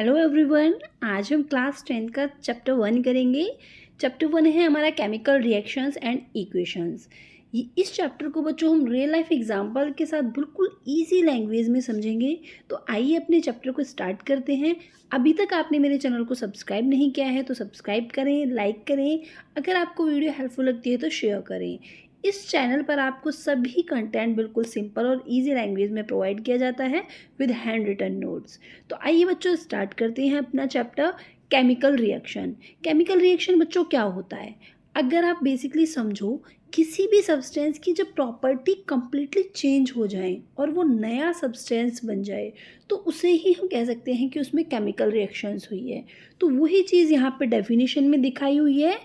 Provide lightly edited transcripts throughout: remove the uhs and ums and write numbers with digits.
Hello everyone. आज हम class 10 का चैप्टर 1 करेंगे। चैप्टर 1 है हमारा केमिकल रिएक्शंस एंड इक्वेशंस। इस चैप्टर को बच्चों हम रियल लाइफ एग्जांपल के साथ बिल्कुल इजी लैंग्वेज में समझेंगे। तो आइए अपने चैप्टर को स्टार्ट करते हैं। अभी तक आपने मेरे चैनल को सब्सक्राइब नहीं किया है तो सब्सक्राइब करें, लाइक करें। अगर आपको वीडियो हेल्पफुल लगती है तो शेयर करें। इस चैनल पर आपको सभी कंटेंट बिल्कुल सिंपल और इजी लैंग्वेज में प्रोवाइड किया जाता है विद हैंड रिटन नोट्स। तो आइए बच्चों स्टार्ट करते हैं अपना chapter chemical reaction. Chemical reaction बच्चों क्या होता है? अगर आप बेसिकली समझो, किसी भी सब्सटेंस की जब प्रॉपर्टी कंप्लीटली चेंज हो जाए और वो नया सब्सटेंस बन जाए तो उसे ही हम कह सकते हैं कि उसमें केमिकल रिएक्शंस हुई है। तो वही चीज़ यहाँ पे डेफिनेशन में दिखाई हुई है।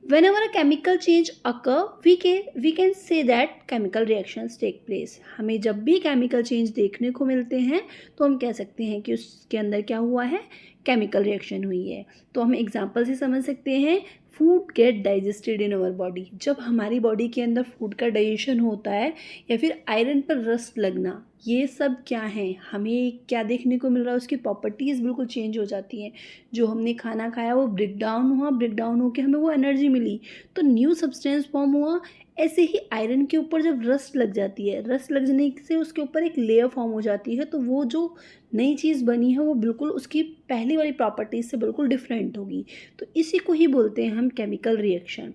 Whenever a chemical change occur, we can say that chemical reactions take place. हमें जब भी केमिकल चेंज देखने को मिलते हैं तो हम कह सकते हैं कि उसके अंदर क्या हुआ है, केमिकल रिएक्शन हुई है। तो हम एग्जांपल से समझ सकते हैं, food gate digested in our body. जब हमारी बॉडी के अंदर फूड का डाइजेशन होता है या फिर आयरन पर रस्ट लगना, ये सब क्या है, हमें क्या देखने को मिल रहा है, उसकी प्रॉपर्टीज़ बिल्कुल चेंज हो जाती हैं। जो हमने खाना खाया वो ब्रेक डाउन होकर हमें वो एनर्जी मिली तो न्यू सब्सटेंस फॉर्म हुआ। ऐसे ही आयरन के ऊपर जब रस्ट लग जाती है, रस्ट लग जाने से उसके ऊपर एक लेयर फॉर्म हो जाती है, तो वो जो नई चीज़ बनी है वो बिल्कुल उसकी पहली वाली प्रॉपर्टीज से बिल्कुल डिफरेंट होगी। तो इसी को ही बोलते हैं हम केमिकल रिएक्शन।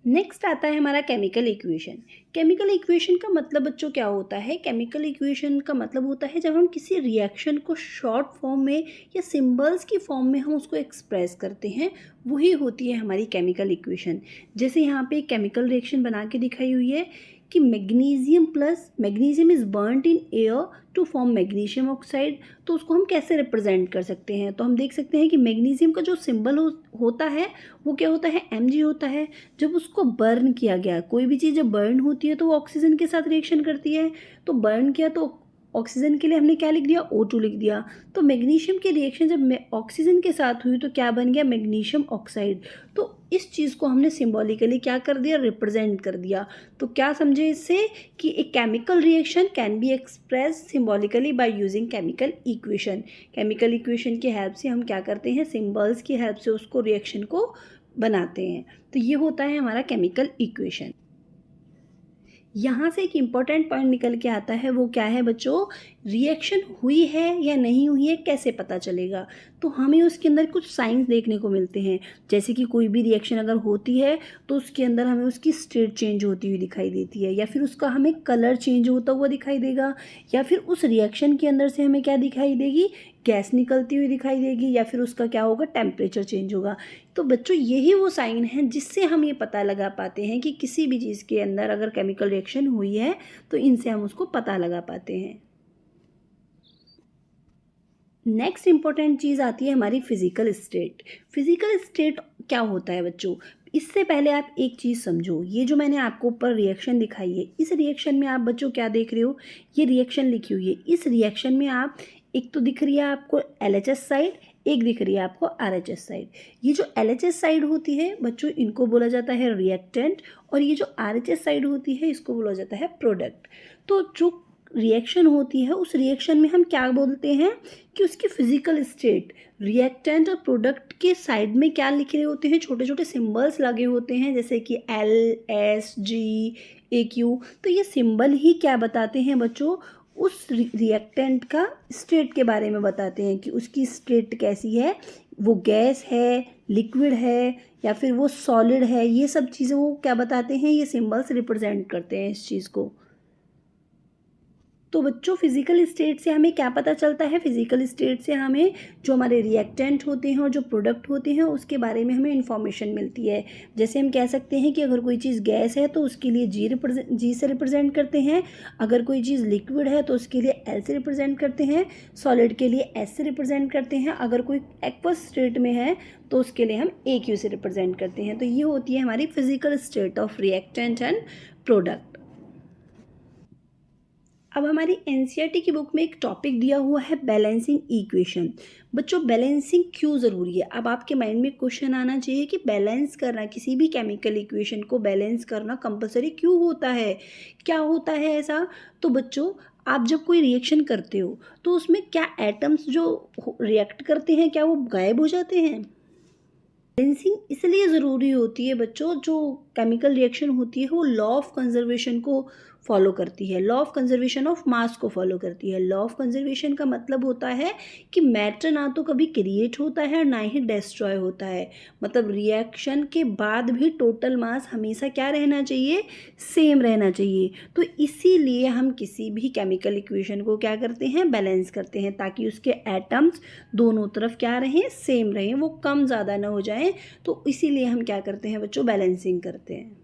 नेक्स्ट आता है हमारा केमिकल इक्वेशन। केमिकल इक्वेशन का मतलब बच्चों क्या होता है? केमिकल इक्वेशन का मतलब होता है जब हम किसी रिएक्शन को शॉर्ट फॉर्म में या सिंबल्स की फॉर्म में हम उसको एक्सप्रेस करते हैं, वही होती है हमारी केमिकल इक्वेशन। जैसे यहाँ पे एक केमिकल रिएक्शन बना के दिखाई हुई है कि magnesium is burned in air to form magnesium oxide. तो उसको हम कैसे रिप्रेजेंट कर सकते हैं? तो हम देख सकते हैं कि मैग्नीशियम का जो सिंबल होता है वो क्या होता है, Mg होता है। जब उसको बर्न किया गया, कोई भी चीज़ जब बर्न होती है तो वो ऑक्सीजन के साथ रिएक्शन करती है। तो बर्न किया तो ऑक्सीजन के लिए हमने क्या लिख दिया, O2 लिख दिया। तो मैग्नीशियम की रिएक्शन जब ऑक्सीजन के साथ हुई तो क्या बन गया, मैग्नीशियम ऑक्साइड। तो इस चीज़ को हमने सिम्बॉलिकली क्या कर दिया, रिप्रेजेंट कर दिया। तो क्या समझे इससे कि एक chemical reaction can be express symbolically by using chemical equation. Chemical equation की हेल्प से हम क्या करते हैं, सिम्बल्स की हेल्प से उसको रिएक्शन को बनाते हैं। तो ये होता है हमारा केमिकल इक्वेशन। यहाँ से एक इम्पॉर्टेंट पॉइंट निकल के आता है, वो क्या है बच्चों, रिएक्शन हुई है या नहीं हुई है कैसे पता चलेगा? तो हमें उसके अंदर कुछ साइंस देखने को मिलते हैं। जैसे कि कोई भी रिएक्शन अगर होती है तो उसके अंदर हमें उसकी स्टेट चेंज होती हुई दिखाई देती है, या फिर उसका हमें कलर चेंज होता हुआ दिखाई देगा, या फिर उस रिएक्शन के अंदर से हमें क्या दिखाई देगी, गैस निकलती हुई दिखाई देगी, या फिर उसका क्या होगा, टेम्परेचर चेंज होगा। तो बच्चों यही वो साइन है जिससे हम ये पता लगा पाते हैं कि किसी भी चीज़ के अंदर अगर केमिकल रिएक्शन हुई है तो इनसे हम उसको पता लगा पाते हैं। नेक्स्ट इंपॉर्टेंट चीज़ आती है हमारी फिजिकल स्टेट। फिजिकल स्टेट क्या होता है बच्चों? इससे पहले आप एक चीज़ समझो, ये जो मैंने आपको ऊपर रिएक्शन दिखाई है, इस रिएक्शन में आप बच्चों क्या देख रहे हो, ये रिएक्शन लिखी हुई है। इस रिएक्शन में आप, एक तो दिख रही है आपको LHS साइड, एक दिख रही है आपको RH साइड। ये जो LHS साइड होती है बच्चों, इनको बोला जाता है रिएक्टेंट, और ये जो RH साइड होती है इसको बोला जाता है प्रोडक्ट। तो जो रिएक्शन होती है उस रिएक्शन में हम क्या बोलते हैं कि उसकी फिजिकल स्टेट, रिएक्टेंट और प्रोडक्ट के साइड में क्या लिखे रहे होते हैं, छोटे छोटे सिंबल्स लगे होते हैं, जैसे कि LSG AQ। तो ये सिंबल ही क्या बताते हैं बच्चों, उस रिएक्टेंट का स्टेट के बारे में बताते हैं कि उसकी स्टेट कैसी है, वो गैस है, लिक्विड है, या फिर वो सॉलिड है। ये सब चीज़ें वो क्या बताते हैं, ये सिंबल्स रिप्रेजेंट करते हैं इस चीज़ को। तो बच्चों फिजिकल स्टेट से हमें क्या पता चलता है, फिजिकल स्टेट से हमें जो हमारे रिएक्टेंट होते हैं और जो प्रोडक्ट होते हैं उसके बारे में हमें इन्फॉर्मेशन मिलती है। जैसे हम कह सकते हैं कि अगर कोई चीज़ गैस है तो उसके लिए जी से रिप्रेजेंट करते हैं, अगर कोई चीज़ लिक्विड है तो उसके लिए L से रिप्रेजेंट करते हैं, सॉलिड के लिए S से रिप्रेजेंट करते हैं, अगर कोई एक्वस स्टेट में है तो उसके लिए हम AQ से रिप्रेजेंट करते हैं। तो ये होती है हमारी physical state of reactant and product. अब हमारी एनसीईआरटी की बुक में एक टॉपिक दिया हुआ है बैलेंसिंग इक्वेशन। बच्चों बैलेंसिंग क्यों ज़रूरी है? अब आपके माइंड में क्वेश्चन आना चाहिए कि बैलेंस करना, किसी भी केमिकल इक्वेशन को बैलेंस करना कंपलसरी क्यों होता है, क्या होता है ऐसा? तो बच्चों आप जब कोई रिएक्शन करते हो तो उसमें क्या एटम्स जो रिएक्ट करते हैं क्या वो गायब हो जाते हैं? बैलेंसिंग इसलिए ज़रूरी होती है बच्चों, जो केमिकल रिएक्शन होती है वो लॉ ऑफ कंजर्वेशन को फॉलो करती है, law of conservation of mass को फॉलो करती है। लॉ ऑफ कंजर्वेशन का मतलब होता है कि मैटर ना तो कभी क्रिएट होता है और ना ही डिस्ट्रॉय होता है। मतलब रिएक्शन के बाद भी टोटल मास हमेशा क्या रहना चाहिए, सेम रहना चाहिए। तो इसीलिए हम किसी भी केमिकल इक्वेशन को क्या करते हैं, बैलेंस करते हैं, ताकि उसके एटम्स दोनों तरफ क्या रहें, सेम रहें, वो कम ज़्यादा ना हो जाएं। तो इसीलिए हम क्या करते हैं बच्चों, बैलेंसिंग करते हैं।